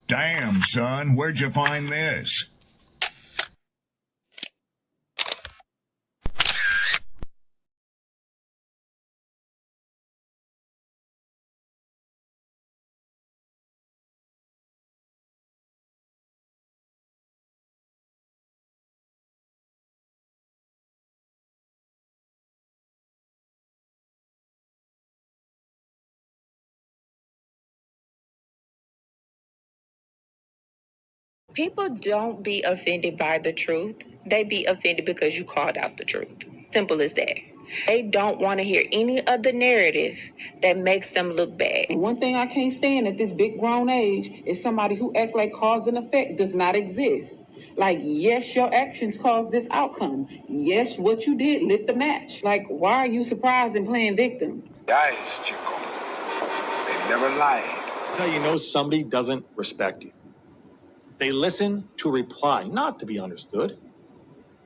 Damn, son, where'd you find this? People don't be offended by the truth. They be offended because you called out the truth. Simple as that. They don't want to hear any other narrative that makes them look bad. One thing I can't stand at this big grown age is somebody who act like cause and effect does not exist. Like, yes, your actions caused this outcome. Yes, what you did lit the match. Like, why are you surprised and playing victim? Guys, Chico, they never lied. That's how you know somebody doesn't respect you. They listen to reply, not to be understood.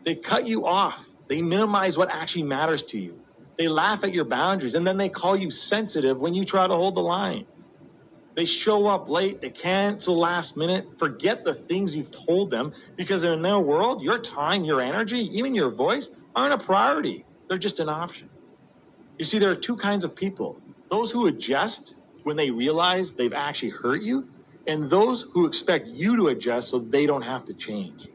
They cut you off. They minimize what actually matters to you. They laugh at your boundaries, and then they call you sensitive when you try to hold the line. They show up late. They cancel last minute, forget the things you've told them, because in their world, your time, your energy, even your voice aren't a priority. They're just an option. You see, there are two kinds of people. Those who adjust when they realize they've actually hurt you, and those who expect you to adjust so they don't have to change.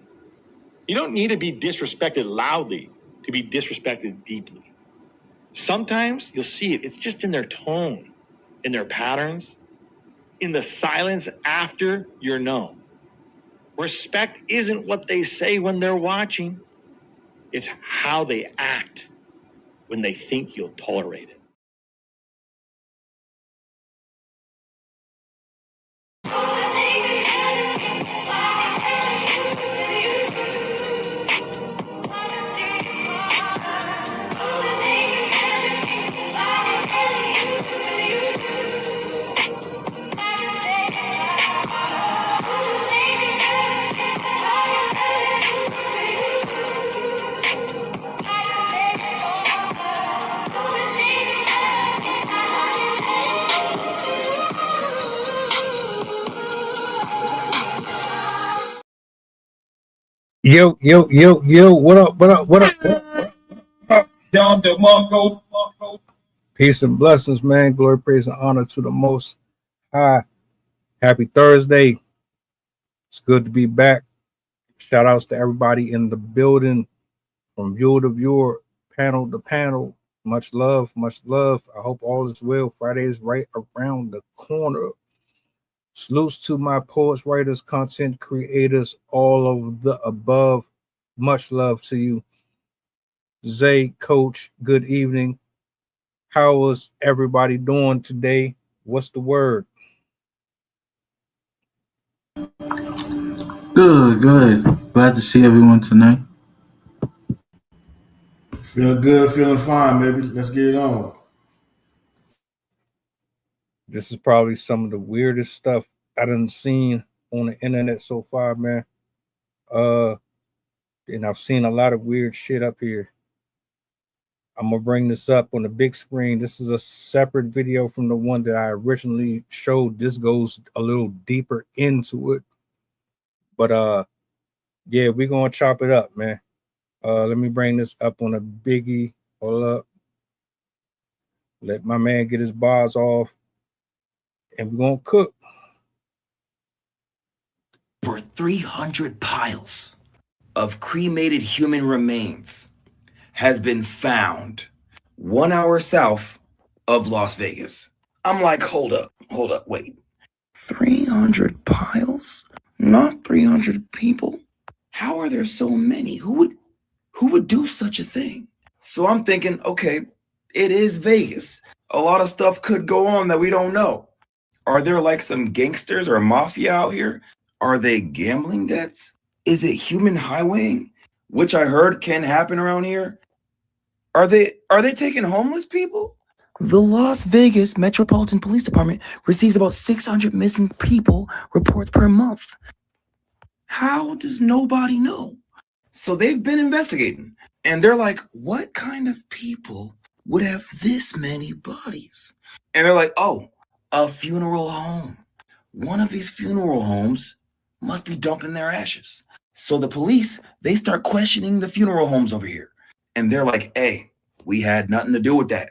You don't need to be disrespected loudly to be disrespected deeply. Sometimes you'll see it. It's just in their tone, in their patterns, in the silence after you're known. Respect isn't what they say when they're watching. It's how they act when they think you'll tolerate it. Yo, what up, what up? Down the Mongo. Peace and blessings, man. Glory, praise, and honor to the Most High. Happy Thursday. It's good to be back. Shout outs to everybody in the building, from viewer to viewer, panel to panel. Much love, much love. I hope all is well. Friday is right around the corner. Salutes to my poets, writers, content creators, all of the above. Much love to you. Zay, Coach, good evening. How is everybody doing today? What's the word? Good. Glad to see everyone tonight. Feeling good, feeling fine, baby. Let's get it on. This is probably some of the weirdest stuff I done seen on the internet so far, man. And I've seen a lot of weird shit up here. I'm gonna bring this up on the big screen. This is a separate video from the one that I originally showed. This goes a little deeper into it. But yeah, we're gonna chop it up, man. Let me bring this up on a biggie. Hold up. Let my man get his bars off. And we're gonna cook. For 300 piles of cremated human remains has been found 1 hour south of Las Vegas. I'm like, hold up, wait. 300 piles? Not 300 people? How are there so many? Who would do such a thing? So I'm thinking, okay, it is Vegas. A lot of stuff could go on that we don't know. Are there like some gangsters or mafia out here? Are they gambling debts? Is it human highwaying, which I heard can happen around here? Are they taking homeless people? The Las Vegas Metropolitan Police Department receives about 600 missing people reports per month. How does nobody know? So they've been investigating, and they're like, what kind of people would have this many bodies? And they're like, oh, a funeral home. one of these funeral homes must be dumping their ashes. So the police, they start questioning the funeral homes over here. And they're like, hey, we had nothing to do with that.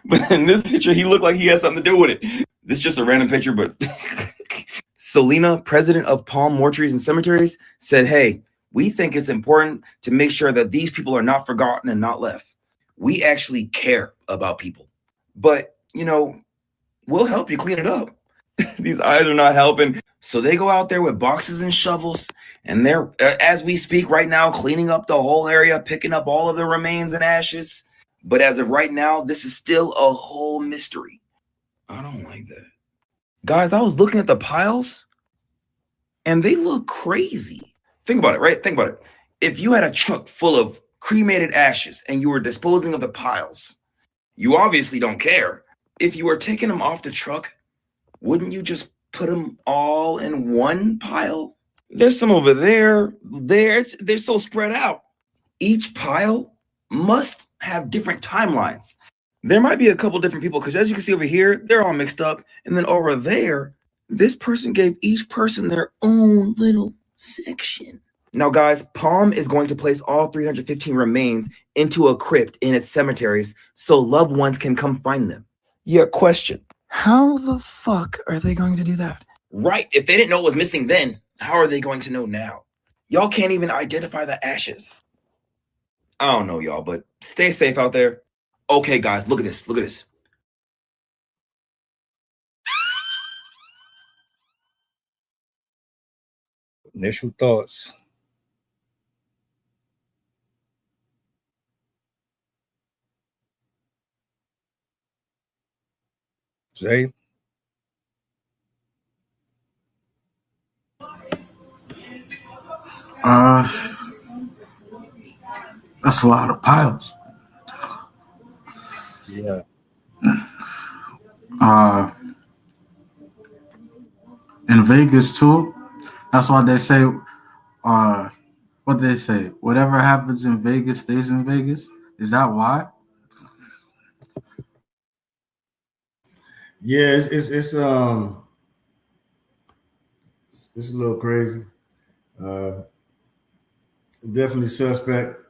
But in this picture, he looked like he had something to do with it. This is just a random picture, but Selena, president of Palm Mortuaries and Cemeteries, said, hey, we think it's important to make sure that these people are not forgotten and not left. We actually care about people. But, we'll help you clean it up. These eyes are not helping. So they go out there with boxes and shovels, and they're, as we speak right now, cleaning up the whole area, picking up all of the remains and ashes. But as of right now, this is still a whole mystery. I don't like that. Guys, I was looking at the piles, and they look crazy. Think about it, right? Think about it. If you had a truck full of cremated ashes and you were disposing of the piles, you obviously don't care. If you were taking them off the truck, wouldn't you just put them all in one pile? There's some over there. They're so spread out. Each pile must have different timelines. There might be a couple different people, because as you can see over here, they're all mixed up. And then over there, this person gave each person their own little section. Now, guys, Palm is going to place all 315 remains into a crypt in its cemeteries so loved ones can come find them. Yeah, question. How the fuck are they going to do that? Right, if they didn't know it was missing then, how are they going to know now? Y'all can't even identify the ashes. I don't know, y'all, but stay safe out there. Okay, guys, look at this. Look at this. Initial thoughts. Zay? That's a lot of piles. Yeah. In Vegas too. That's why they say, what they say, whatever happens in Vegas stays in Vegas. Is that why? Yeah, it's a little crazy. Definitely suspect.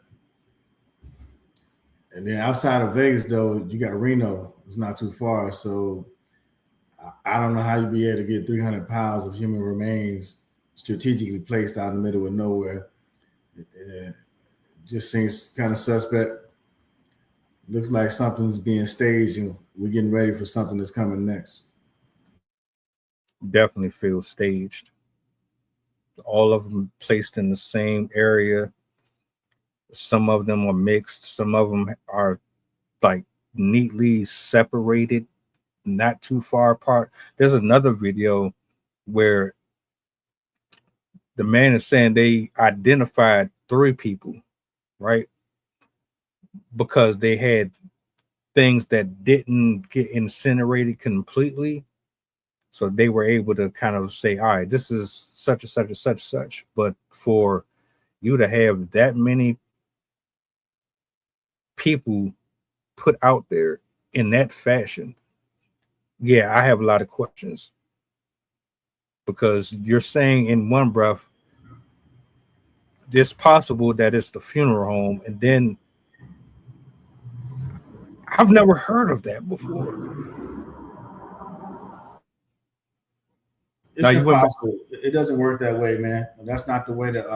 And then outside of Vegas, though, you got Reno. It's not too far, so I don't know how you'd be able to get 300 pounds of human remains strategically placed out in the middle of nowhere. It just seems kind of suspect. Looks like something's being staged, and we're getting ready for something that's coming next. Definitely feels staged. All of them placed in the same area. Some of them are mixed. Some of them are like neatly separated, not too far apart. There's another video where the man is saying they identified 3 people, right? Because they had things that didn't get incinerated completely. So they were able to kind of say, all right, this is such and such and such and such. But for you to have that many people put out there in that fashion, yeah, I have a lot of questions. Because you're saying in one breath, it's possible that it's the funeral home, and then I've never heard of that before. It's impossible. It doesn't work that way, man. That's not the way that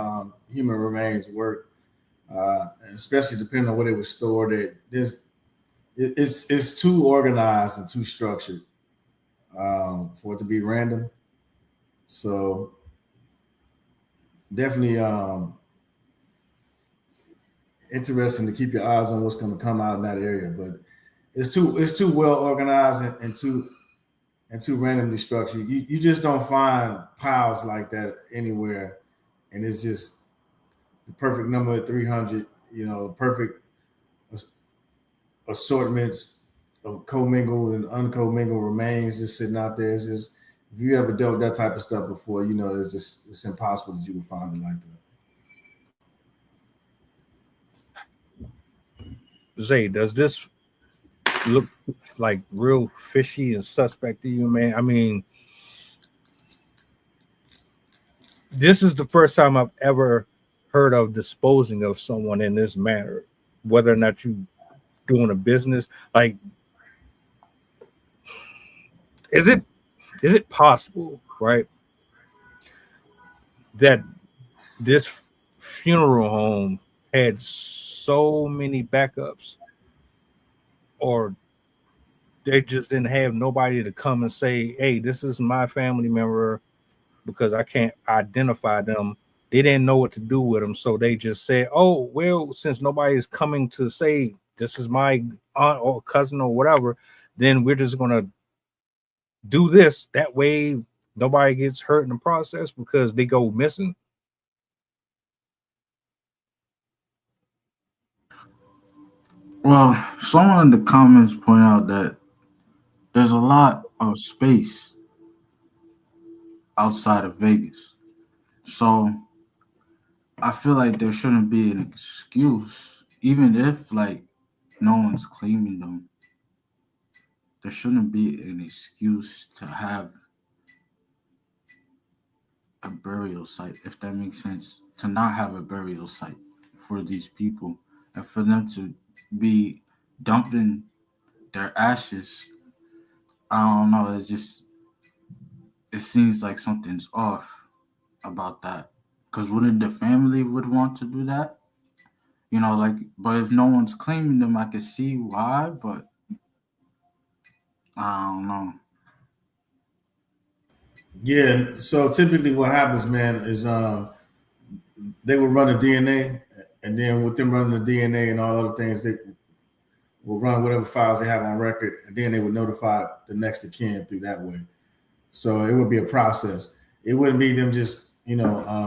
human remains work, especially depending on where it was stored. It's too organized and too structured for it to be random. So definitely interesting to keep your eyes on what's going to come out in that area. But it's too well organized and too randomly structured. You just don't find piles like that anywhere, and it's just the perfect number of 300. Perfect assortments of commingled and uncommingled remains just sitting out there. It's just, if you ever dealt with that type of stuff before, it's impossible that you would find it like that. Zay, does this look like real fishy and suspect to you, man? I mean, this is the first time I've ever heard of disposing of someone in this manner, whether or not you doing a business. Like, is it possible, right, that this funeral home had so many backups, or they just didn't have nobody to come and say, "Hey, this is my family member," because I can't identify them. They didn't know what to do with them, so they just said, "Oh, well, since nobody is coming to say this is my aunt or cousin or whatever, then we're just gonna do this. That way, nobody gets hurt in the process because they go missing." Well, someone in the comments point out that there's a lot of space outside of Vegas. So I feel like there shouldn't be an excuse, even if like no one's claiming them. There shouldn't be an excuse to have a burial site, if that makes sense. To not have a burial site for these people and for them to be dumping their ashes. I don't know. It seems like something's off about that. Because wouldn't the family would want to do that? Like, but if no one's claiming them, I can see why, but I don't know. Yeah. So typically, what happens, man, is they will run a DNA, and then with them running the DNA and all other things, they will run whatever files they have on record, and then they would notify the next of kin through that way. So it would be a process. It wouldn't be them just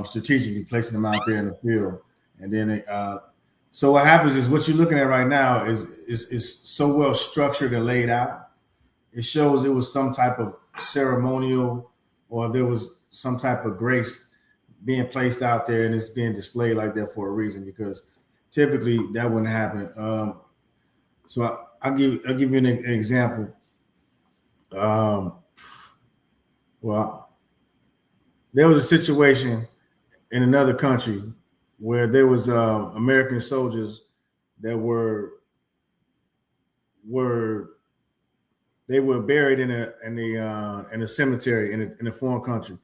strategically placing them out there in the field, and then so what happens is what you're looking at right now is so well structured and laid out. It shows it was some type of ceremonial, or there was some type of grace being placed out there, and it's being displayed like that for a reason. Because typically that wouldn't happen. So I'll give you an example. Um, well, there was a situation in another country where there was American soldiers that were they were buried in a cemetery in a foreign country,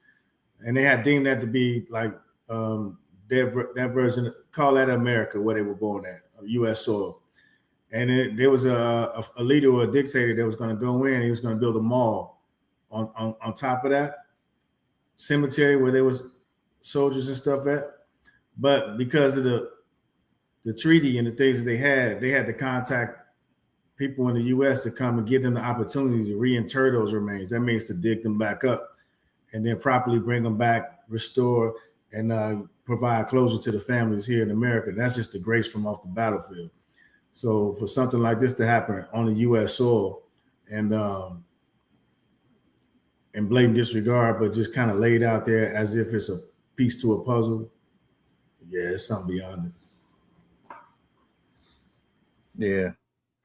and they had deemed that to be like that version, call that America, where they were born at, U.S. soil. And there was a leader or a dictator that was going to go in. He was going to build a mall on top of that cemetery where there was soldiers and stuff at. But because of the treaty and the things that they had to contact people in the U.S. to come and give them the opportunity to reinter those remains. That means to dig them back up and then properly bring them back, restore, and provide closure to the families here in America. That's just the grace from off the battlefield. So for something like this to happen on the U.S. soil and in blatant disregard, but just kind of laid out there as if it's a piece to a puzzle, yeah, it's something beyond it. Yeah,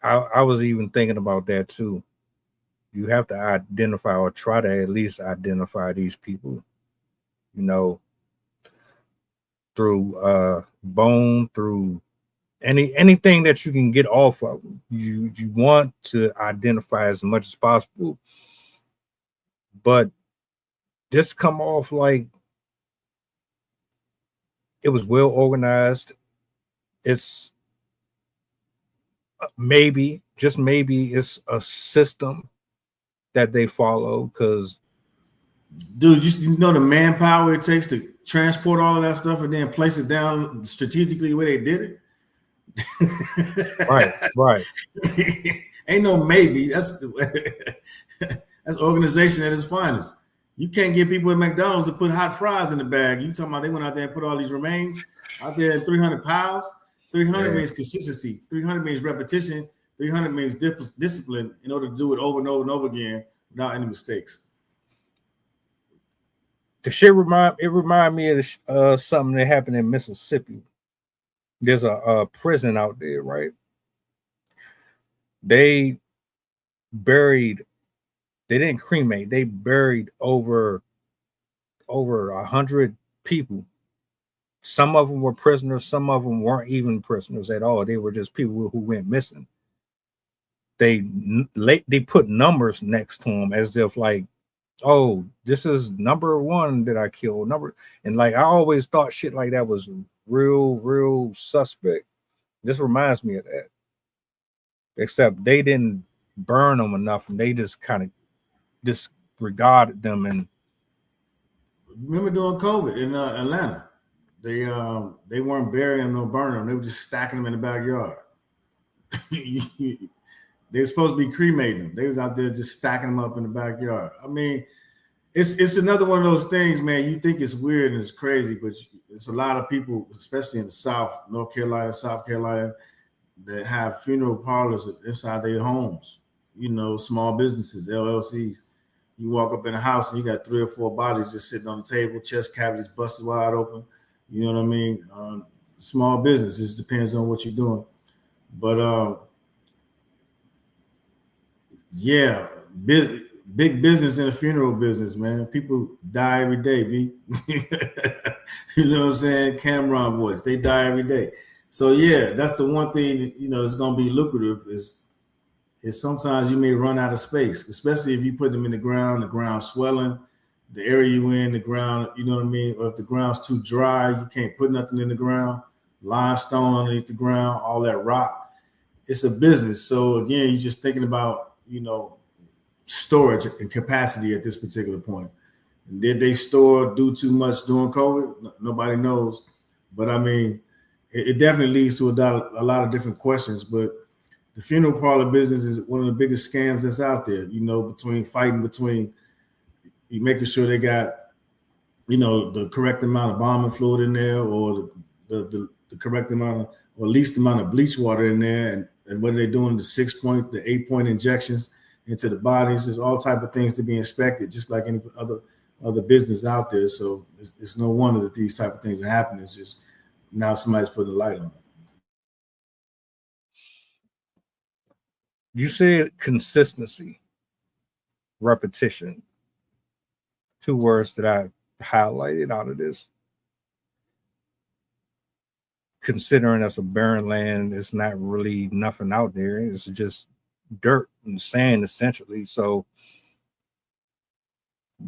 I was even thinking about that too. You have to identify, or try to at least identify, these people, you know, through bone, through anything that you can get off of. You want to identify as much as possible, but this come off like it was well organized. It's maybe, just maybe, it's a system that they follow, because Dude, you know the manpower it takes to transport all of that stuff and then place it down strategically where they did right, it. right. Ain't no maybe. That's organization at its finest. You can't get people at McDonald's to put hot fries in the bag. You talking about they went out there and put all these remains out there in 300 pounds? 300 Yeah. means consistency. 300 means repetition. 300 means discipline in order to do it over and over and over again without any mistakes. The shit remind me of something that happened in Mississippi. There's a prison out there, right? They buried, they didn't cremate, they buried over 100 people. Some of them were prisoners. Some of them weren't even prisoners at all. They were just people who went missing. They put numbers next to them as if like, oh, this is number one that I killed. And like I always thought shit like that was real suspect. This reminds me of that. Except they didn't burn them enough, and they just kind of disregarded them. And remember during COVID in Atlanta, they weren't burying them or burning them. They were just stacking them in the backyard. They were supposed to be cremating them. They was out there just stacking them up in the backyard. I mean, it's another one of those things, man. You think it's weird and it's crazy, but it's a lot of people, especially in the South, North Carolina, South Carolina, that have funeral parlors inside their homes. You know, small businesses, LLCs. You walk up in a house and you got 3 or 4 bodies just sitting on the table, chest cavities busted wide open. You know what I mean? Small business. It just depends on what you're doing. But yeah, big business in the funeral business, man. People die every day, B. You know what I'm saying? Cameron voice. They die every day. So yeah, that's the one thing that, you know, that's gonna be lucrative is sometimes you may run out of space, especially if you put them in the ground swelling, the area you in, the ground, you know what I mean? Or if the ground's too dry, you can't put nothing in the ground, limestone underneath the ground, all that rock. It's a business. So again, you're just thinking about, you know, storage and capacity at this particular point. And did they do too much during COVID? Nobody knows. But I mean, it definitely leads to a lot of different questions. But the funeral parlor business is one of the biggest scams that's out there, you know, between you making sure they got, you know, the correct amount of embalming fluid in there, or the correct amount of, or least amount of bleach water in there, and what they're doing, the 6-point, the 8-point injections into the bodies. There's all type of things to be inspected, just like any other business out there. So it's no wonder that these type of things are happening. It's just now somebody's putting a light on it. you said consistency, repetition. 2 words that I highlighted out of this. Considering that's a barren land, it's not really nothing out there. It's just dirt and sand, essentially. So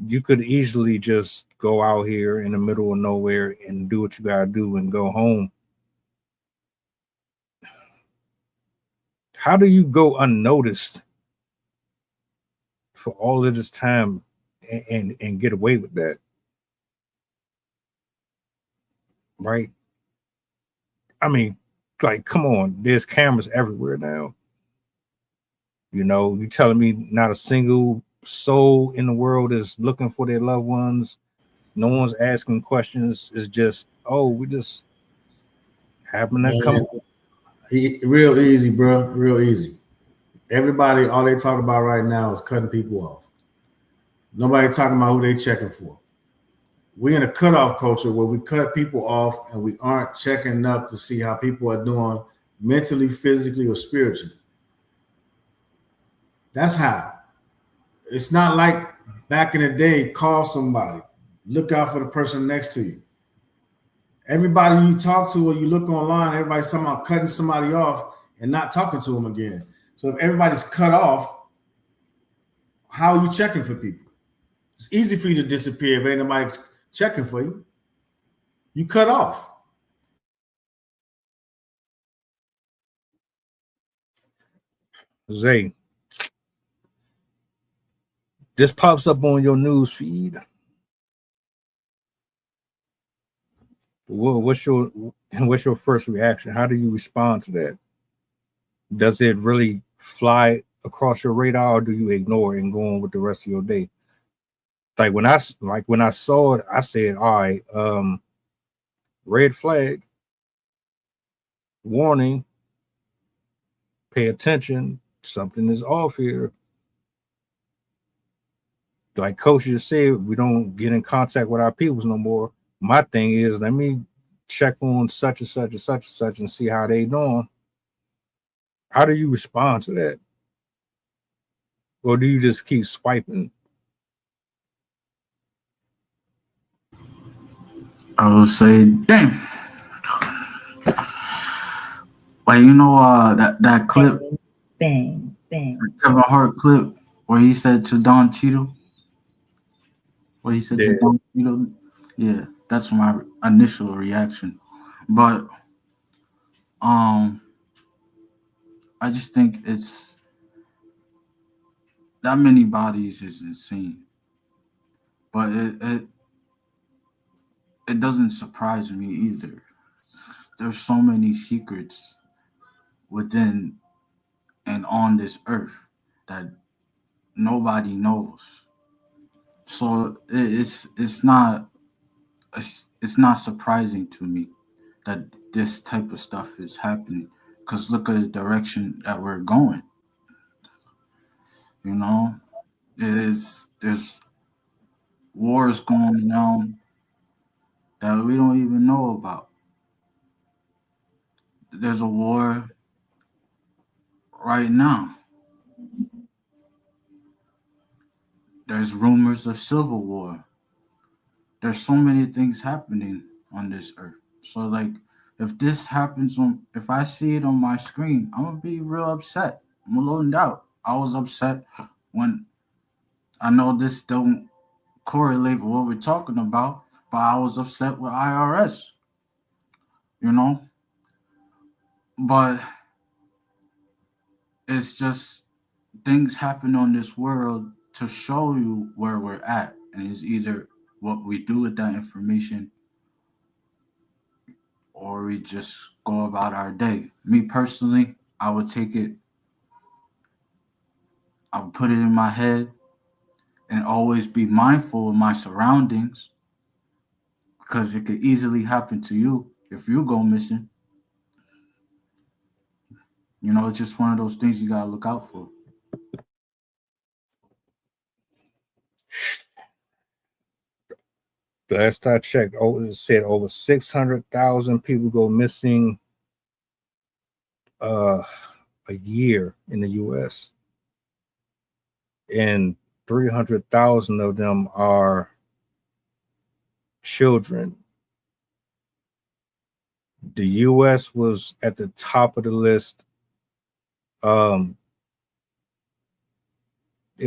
you could easily just go out here in the middle of nowhere and do what you gotta do and go home. How do you go unnoticed for all of this time and get away with that? Right? I mean, like, come on, there's cameras everywhere now. You know, you telling me not a single soul in the world is looking for their loved ones. No one's asking questions. It's just, oh, we just happen to come. Real easy, bro. Real easy. Everybody, all they talk about right now is cutting people off. Nobody talking about who they checking for. We're in a cutoff culture where we cut people off and we aren't checking up to see how people are doing mentally, physically, or spiritually. That's how. It's not like back in the day, call somebody, look out for the person next to you. Everybody you talk to or you look online, everybody's talking about cutting somebody off and not talking to them again. So if everybody's cut off, how are you checking for people? It's easy for you to disappear if ain't nobody checking for you. You cut off. Zay, this pops up on your news feed. What's your first reaction? How do you respond to that? Does it really fly across your radar, or do you ignore it and go on with the rest of your day? Like when I saw it, I said, all right, red flag, warning, pay attention, something is off here. Like Coach just said, we don't get in contact with our peoples no more. My thing is, let me check on such and such and such and such and see how they doing. How do you respond to that? Or do you just keep swiping? I will say, damn. Like that clip, Bang, bang. Kevin Hart clip where he said to Don Cheadle, Yeah. yeah, that's my initial reaction. But I just think it's that many bodies is insane. But it doesn't surprise me either. There's so many secrets within and on this earth that nobody knows. So it's not surprising to me that this type of stuff is happening. Because look at the direction that we're going. You know, there's wars going on that we don't even know about. There's a war right now. There's rumors of civil war. There's so many things happening on this earth. So like if this happens if I see it on my screen, I'm gonna be real upset. I'm a little doubt. I was upset when I know this don't correlate with what we're talking about, but I was upset with IRS, you know? But it's just things happen on this world to show you where we're at. And it's either what we do with that information or we just go about our day. Me personally, I would take it, I would put it in my head and always be mindful of my surroundings because it could easily happen to you if you go missing. You know, it's just one of those things you gotta look out for. Last I checked, it said over 600,000 people go missing a year in the U.S. and 300,000 of them are children. The U.S. was at the top of the list. It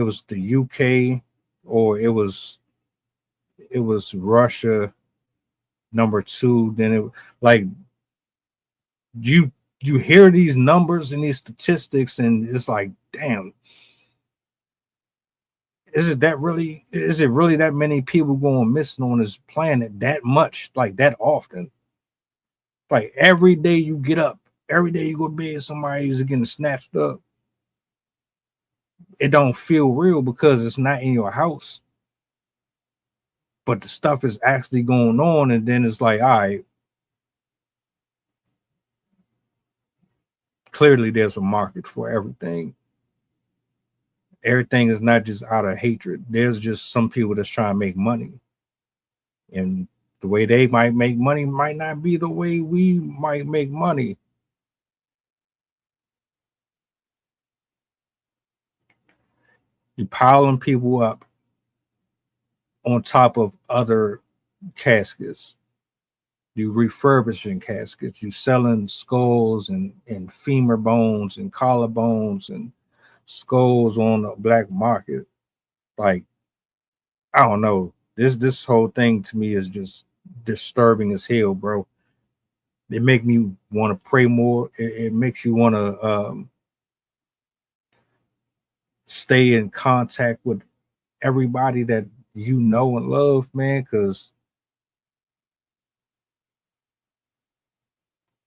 was the UK, or it was Russia, number 2. Then it like you hear these numbers and these statistics, and it's like, damn, is it really that many people going missing on this planet that much, like that often? Like every day you get up, every day you go to bed, somebody's getting snatched up. It don't feel real because it's not in your house, but the stuff is actually going on, and then it's like, all right, clearly there's a market for everything. Everything is not just out of hatred. There's just some people that's trying to make money, and the way they might make money might not be the way we might make money. You're piling people up on top of other caskets. You refurbishing caskets. You selling skulls and femur bones and collarbones and skulls on the black market. Like, I don't know. This whole thing to me is just disturbing as hell, bro. It make me want to pray more. It makes you want to stay in contact with everybody that you know and love, man. Because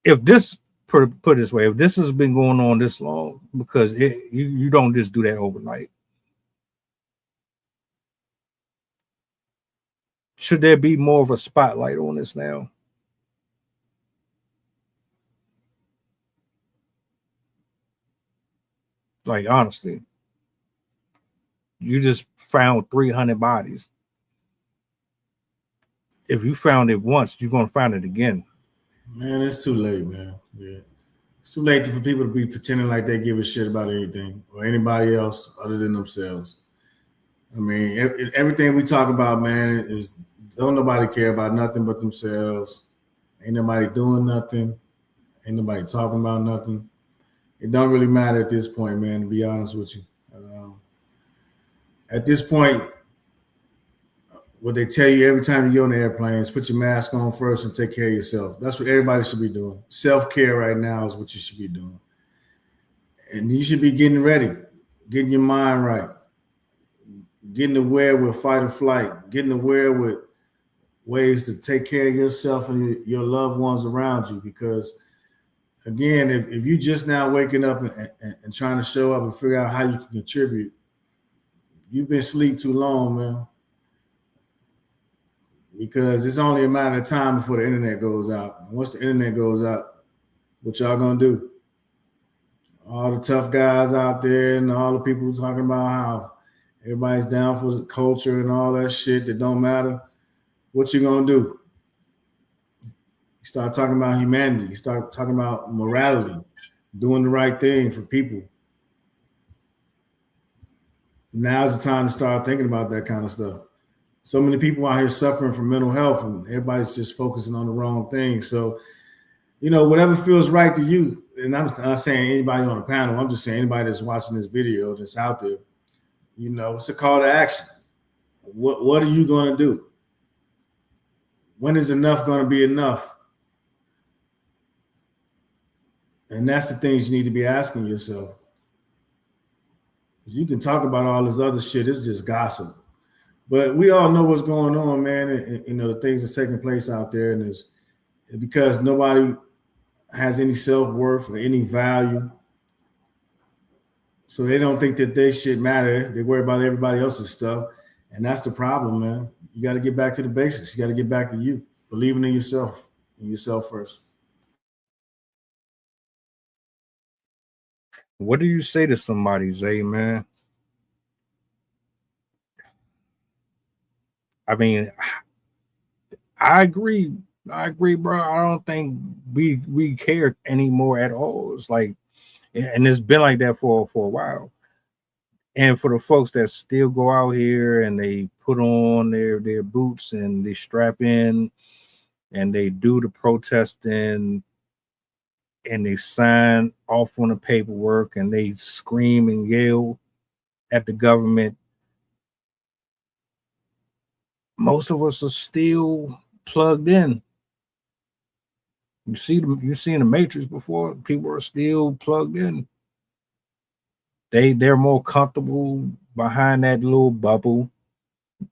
if this put it this way, if this has been going on this long, because you don't just do that overnight. Should there be more of a spotlight on this now? Like, honestly, you just found 300 bodies. If you found it once, you're going to find it again. Man, it's too late, man. Yeah. It's too late for people to be pretending like they give a shit about anything or anybody else other than themselves. I mean, everything we talk about, man, is Don't nobody care about nothing but themselves. Ain't nobody doing nothing. Ain't nobody talking about nothing. It don't really matter at this point, man. To be honest with you, at this point, what they tell you every time you get on the airplane is put your mask on first and take care of yourself. That's what everybody should be doing. Self care right now is what you should be doing, and you should be getting ready, getting your mind right, getting aware with fight or flight, getting aware with ways to take care of yourself and your loved ones around you. Because again, if you just now waking up and trying to show up and figure out how you can contribute, you've been asleep too long, man. Because it's only a matter of time before the internet goes out. And once the internet goes out, what y'all gonna do? All the tough guys out there and all the people talking about how everybody's down for the culture and all that shit that don't matter. What you gonna do? You start talking about humanity. You start talking about morality, doing the right thing for people. Now's the time to start thinking about that kind of stuff. So many people out here suffering from mental health, and everybody's just focusing on the wrong thing. So, whatever feels right to you, and I'm not saying anybody on the panel, I'm just saying anybody that's watching this video that's out there, it's a call to action. What are you going to do? When is enough going to be enough? And that's the things you need to be asking yourself. You can talk about all this other shit. It's just gossip. But we all know what's going on, man. And the things that's taking place out there. And it's because nobody has any self-worth or any value. So they don't think that their shit matter. They worry about everybody else's stuff. And that's the problem, man. You got to get back to the basics. You got to get back to you. Believing in yourself first. What do you say to somebody, Zay, man? I mean, I agree, bro. I don't think we care anymore at all. It's like, and it's been like that for a while. And for the folks that still go out here and they put on their boots and they strap in and they do the protesting and they sign off on the paperwork and they scream and yell at the government, most of us are still plugged in. You've seen the Matrix before. People are still plugged in. They're more comfortable behind that little bubble.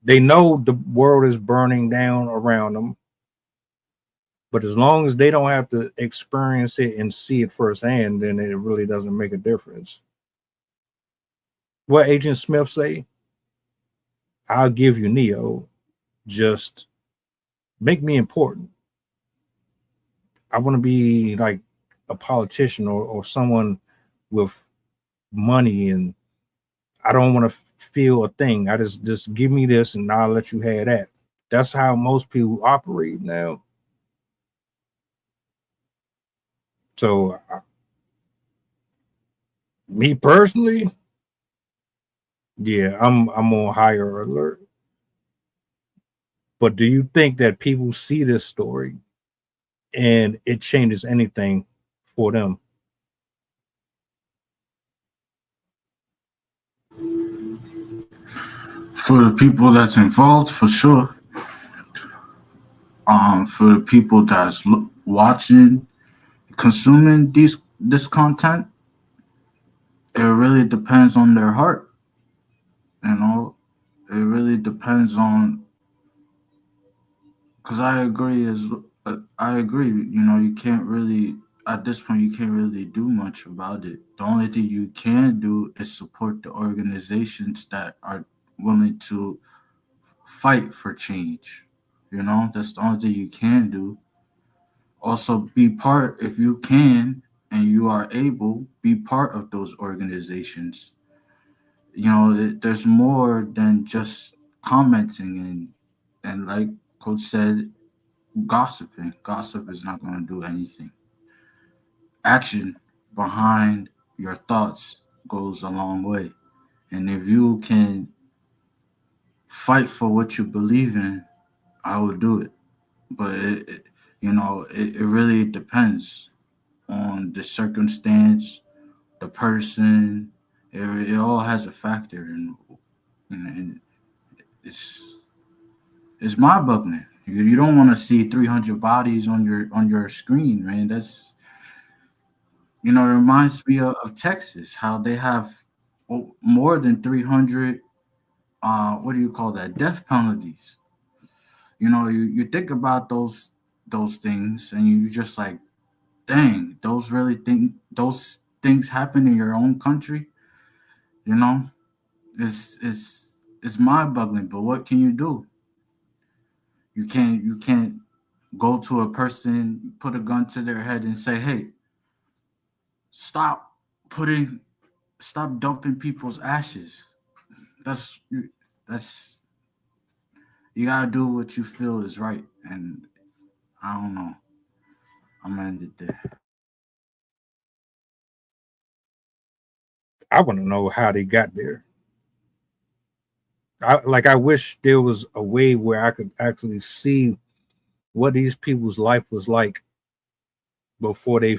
They know the world is burning down around them. But as long as they don't have to experience it and see it firsthand, then it really doesn't make a difference. What Agent Smith say? I'll give you Neo. Just make me important. I want to be like a politician or someone with money, and I don't want to feel a thing. I just give me this and I'll let you have that. That's how most people operate now. So me personally, yeah, I'm on higher alert. But do you think that people see this story and it changes anything for them? For the people that's involved, for sure. For the people that's watching, consuming this content, it really depends on their heart. It really depends on. Because I agree you can't really, at this point, you can't really do much about it. The only thing you can do is support the organizations that are willing to fight for change. That's the only thing you can do. Also, be part, if you can and you are able, be part of those organizations. There's more than just commenting and like Coach said, gossiping. Gossip is not going to do anything. Action behind your thoughts goes a long way. And if you can fight for what you believe in I would do it. But it really depends on the circumstance, the person. It all has a factor, and it's mind boggling. You don't want to see 300 bodies on your screen, man. That's it reminds me of Texas, how they have more than 300. What do you call that? Death penalties. You think about those things, and you just like, dang, those things happen in your own country. You know, it's mind boggling. But what can you do? You can't go to a person, put a gun to their head, and say, hey, stop putting stop dumping people's ashes. That's that's you gotta do what you feel is right, and I don't know. I'm gonna end it there. I want to know how they got there. I wish there was a way where I could actually see what these people's life was like before they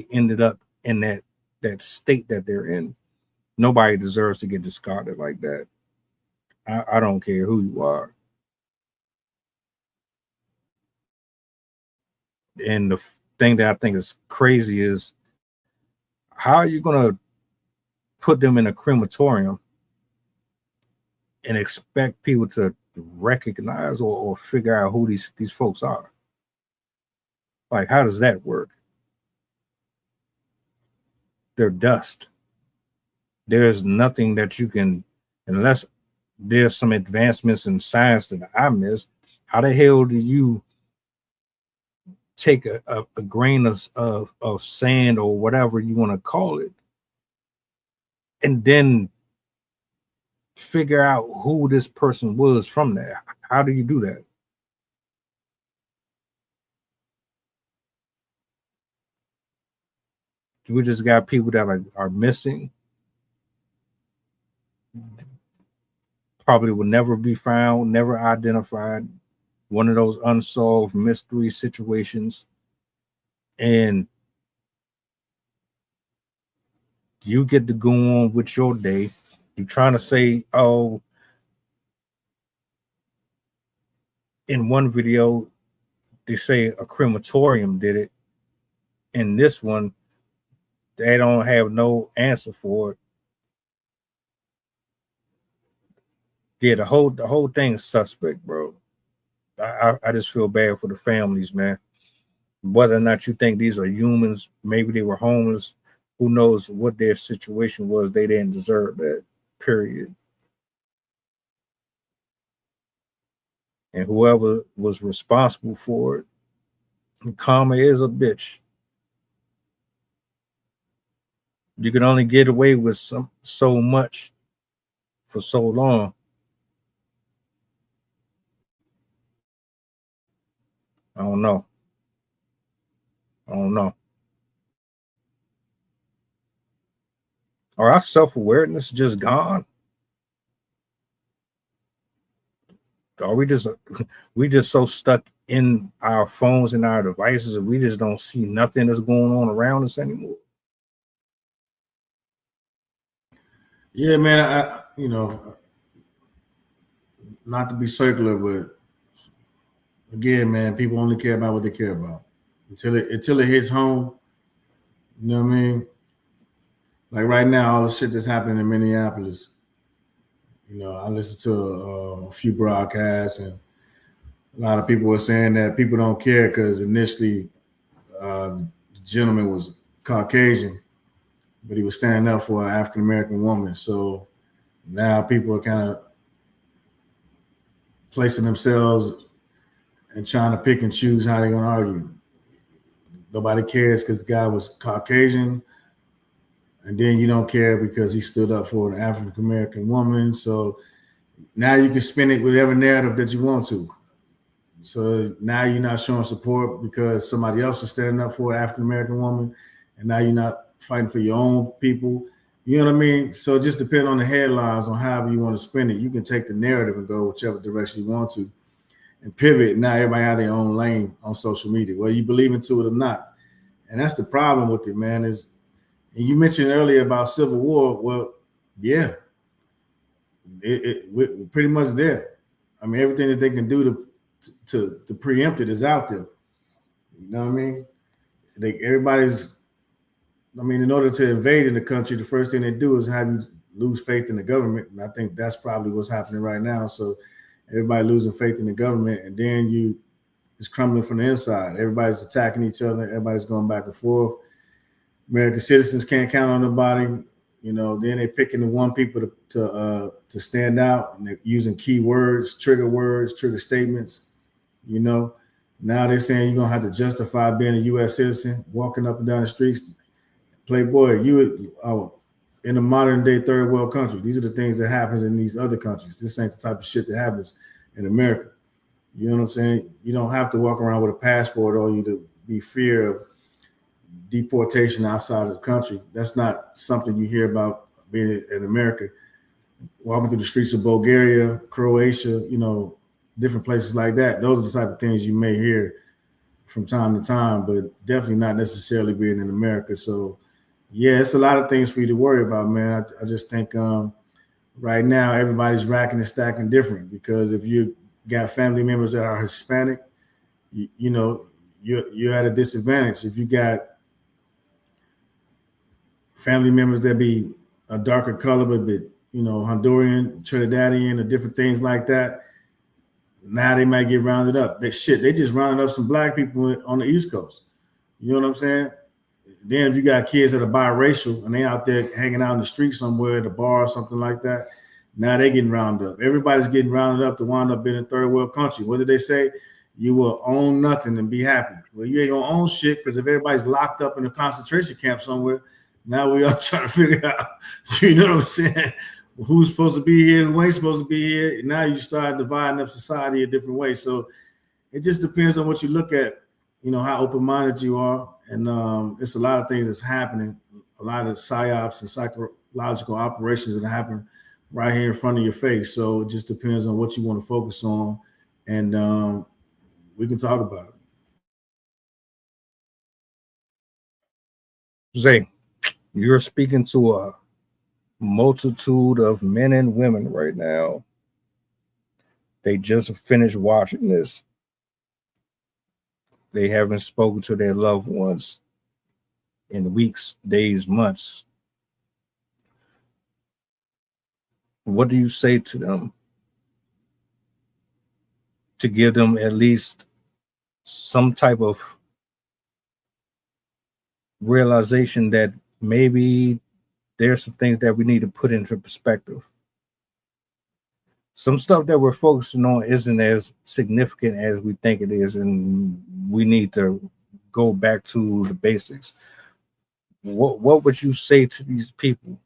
ended up in that state that they're in. Nobody deserves to get discarded like that. I don't care who you are. And the thing that I think is crazy is, how are you gonna put them in a crematorium and expect people to recognize or figure out who these folks are? Like, how does that work? They're dust. There's nothing that you can, unless there's some advancements in science that I missed. How the hell do you take a grain of sand or whatever you want to call it, and then figure out who this person was from there? How do you do that? We just got people that are missing, probably will never be found, never identified, one of those unsolved mystery situations. And you get to go on with your day. You're trying to say, oh, in one video, they say a crematorium did it. In this one, they don't have no answer for it. Yeah, the whole thing is suspect, bro. I just feel bad for the families, man. Whether or not you think these are humans, maybe they were homeless, who knows what their situation was, they didn't deserve that, period. And whoever was responsible for it, karma is a bitch. You can only get away with so much for so long. I don't know. Are our self-awareness just gone? Are we just so stuck in our phones and our devices that we just don't see nothing that's going on around us anymore? Yeah, man. Not to be circular, but again, man, people only care about what they care about until it hits home. You know what I mean? Like right now, all the shit that's happening in Minneapolis. I listened to a few broadcasts, and a lot of people were saying that people don't care because initially the gentleman was Caucasian, but he was standing up for an African American woman. So now people are kind of placing themselves and trying to pick and choose how they're going to argue. Nobody cares because the guy was Caucasian, and then you don't care because he stood up for an African American woman. So now you can spin it with whatever narrative that you want to. So now you're not showing support because somebody else is standing up for an African American woman, and now you're not fighting for your own people. You know what I mean? So it just depends on the headlines, on however you want to spin it. You can take the narrative and go whichever direction you want to. and pivot. Now everybody have their own lane on social media, whether you believe into it or not. And that's the problem with it, man. Is and you mentioned earlier about civil war. Well, yeah, we're pretty much there. I mean, everything that they can do to preempt it is out there. You know what I mean? Everybody's. I mean, in order to invade in the country, the first thing they do is have you lose faith in the government, and I think that's probably what's happening right now. So everybody losing faith in the government, and then it's crumbling from the inside. Everybody's attacking each other. Everybody's going back and forth. American citizens can't count on nobody. You know, then they're picking the one people to stand out, and they're using key words, trigger statements. You know, now they're saying you're gonna have to justify being a U.S. citizen, walking up and down the streets. Playboy, in a modern day third world country. These are the things that happens in these other countries. This ain't the type of shit that happens in America. You know what I'm saying? You don't have to walk around with a passport or you to be fear of deportation outside of the country. That's not something you hear about being in America. Walking through the streets of Bulgaria, Croatia, you know, different places like that. Those are the type of things you may hear from time to time, but definitely not necessarily being in America. So, yeah, it's a lot of things for you to worry about, man. I just think right now everybody's racking and stacking different, because if you got family members that are Hispanic, you know, you're at a disadvantage. If you got family members that be a darker color, but you know, Honduran, Trinidadian, or different things like that, now they might get rounded up. They just rounded up some black people on the East Coast. You know what I'm saying? Then if you got kids that are biracial and they out there hanging out in the street somewhere at a bar or something like that, now they getting rounded up. Everybody's getting rounded up to wind up in a third world country. What did they say? You will own nothing and be happy. Well, you ain't gonna own shit, because if everybody's locked up in a concentration camp somewhere, now we are trying to figure out, you know what I'm saying, who's supposed to be here, who ain't supposed to be here. Now you start dividing up society a different way. So it just depends on what you look at, you know, how open-minded you are. And it's a lot of things that's happening, a lot of psyops and psychological operations that happen right here in front of your face. So it just depends on what you want to focus on, and we can talk about it. Zay, you're speaking to a multitude of men and women right now. They just finished watching this. They haven't spoken to their loved ones in weeks, days, months. What do you say to them to give them at least some type of realization that maybe there's some things that we need to put into perspective? Some stuff that we're focusing on isn't as significant as we think it is, and we need to go back to the basics. What would you say to these people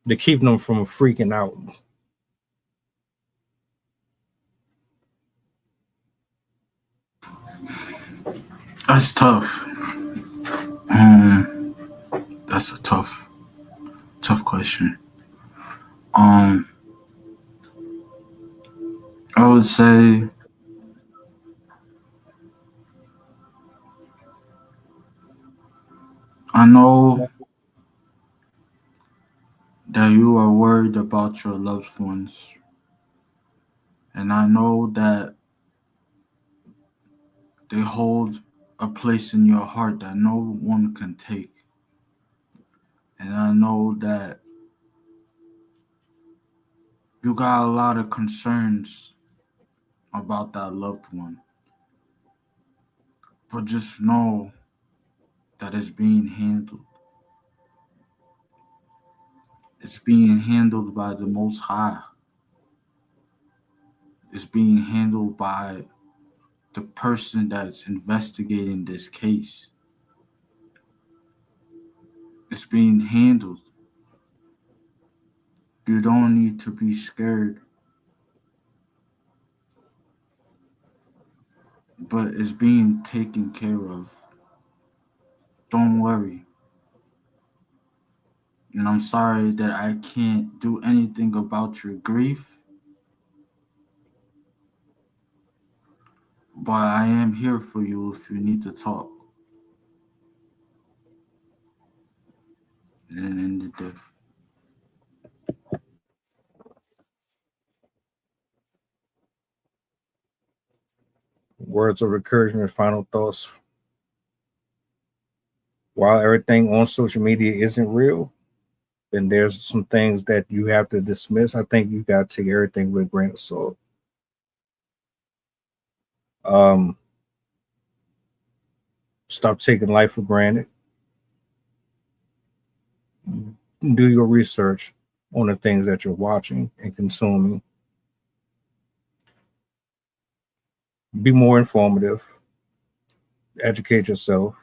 to keep them from freaking out? That's tough. That's a tough question. I would say I know that you are worried about your loved ones, and I know that they hold a place in your heart that no one can take. And I know that you got a lot of concerns about that loved one. But just know that it's being handled. It's being handled by the Most High. It's being handled by the person that's investigating this case. It's being handled. You don't need to be scared. But it's being taken care of. Don't worry. And I'm sorry that I can't do anything about your grief. But I am here for you if you need to talk. And then ended the Words of encouragement, final thoughts. While everything on social media isn't real, then there's some things that you have to dismiss. I think you got to take everything with a grain of salt. Stop taking life for granted. Do your research on the things that you're watching and consuming. Be more informative. Educate yourself.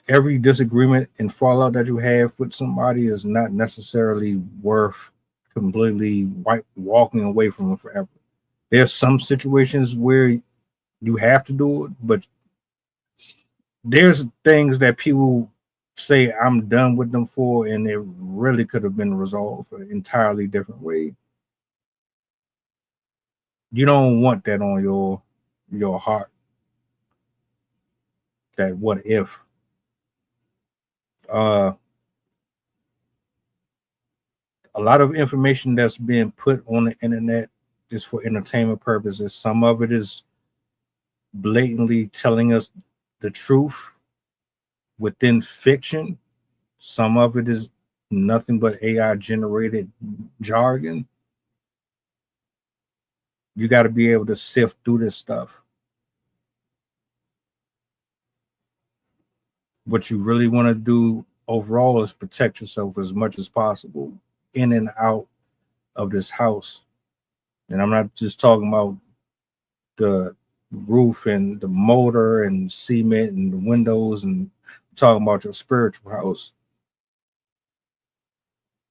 Every disagreement and fallout that you have with somebody is not necessarily worth completely walking away from them forever. There's some situations where you have to do it, but there's things that people say I'm done with them for, and it really could have been resolved an entirely different way. You don't want that on your heart. That what if? A lot of information that's being put on the internet just for entertainment purposes. Some of it is blatantly telling us the truth within fiction. Some of it is nothing but AI generated jargon. You got to be able to sift through this stuff. What you really want to do overall is protect yourself as much as possible in and out of this house. And I'm not just talking about the roof and the motor and cement and the windows, and I'm talking about your spiritual house.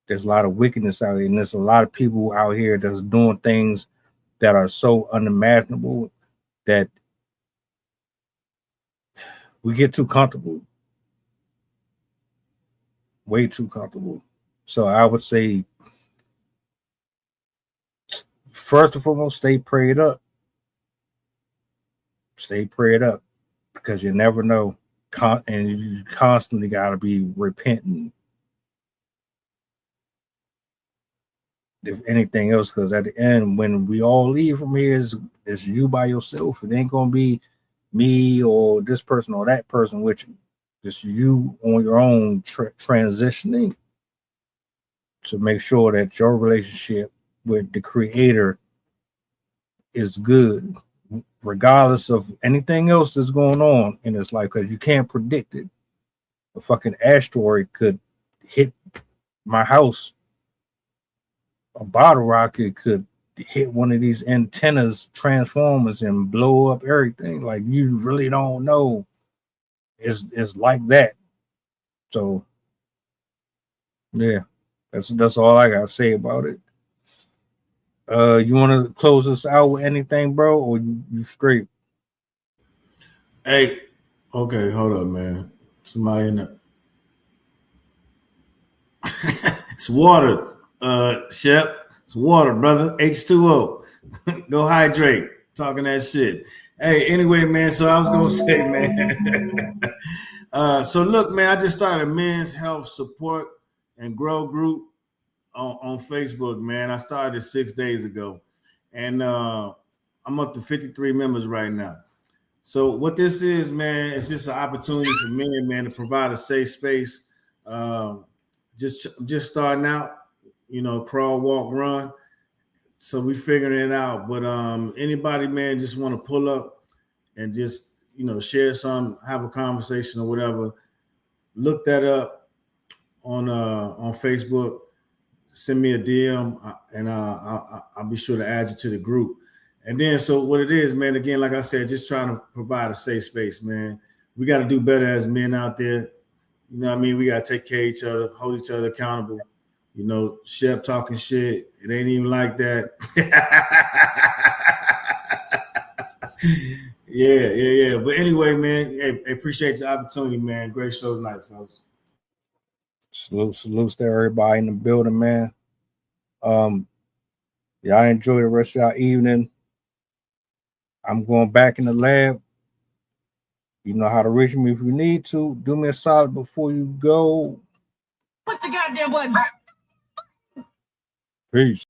There's a lot of wickedness out here, and there's a lot of people out here that's doing things that are so unimaginable that we get too comfortable. Way too comfortable. So I would say, first and foremost, stay prayed up. Stay prayed up, because you never know. And you constantly got to be repenting, if anything else, because at the end, when we all leave from here, is you by yourself. It ain't going to be me or this person or that person with you. Just you on your own transitioning to make sure that your relationship with the creator is good, regardless of anything else that's going on in his life, because you can't predict it. A fucking asteroid could hit my house. A bottle rocket could hit one of these antennas, transformers, and blow up everything. Like, you really don't know. It's like that. So yeah, that's all I gotta say about it. You want to close us out with anything, bro, or you straight? Hey, okay, hold up, man. Somebody in the it's water, Shep. It's water, brother. H2O. Go hydrate. Talking that shit. Hey, anyway, man. So I was gonna say, man. So look, man. I just started a men's health support and grow group on Facebook, man. I started 6 days ago, and I'm up to 53 members right now. So what this is, man, it's just an opportunity for men, man, to provide a safe space. Um, just starting out, crawl, walk, run. So we figuring it out. But anybody, man, just want to pull up and just share some, have a conversation or whatever. Look that up on Facebook. Send me a DM, and I'll be sure to add you to the group. And then, so what it is, man, again, like I said, just trying to provide a safe space, man. We got to do better as men out there. You know what I mean? We got to take care of each other, hold each other accountable. Shep talking shit. It ain't even like that. Yeah. But anyway, man, hey, appreciate the opportunity, man. Great show tonight, folks. Salutes to everybody in the building, man. Y'all enjoy the rest of y'all evening. I'm going back in the lab. You know how to reach me if you need to. Do me a solid before you go. What's the goddamn button? Peace.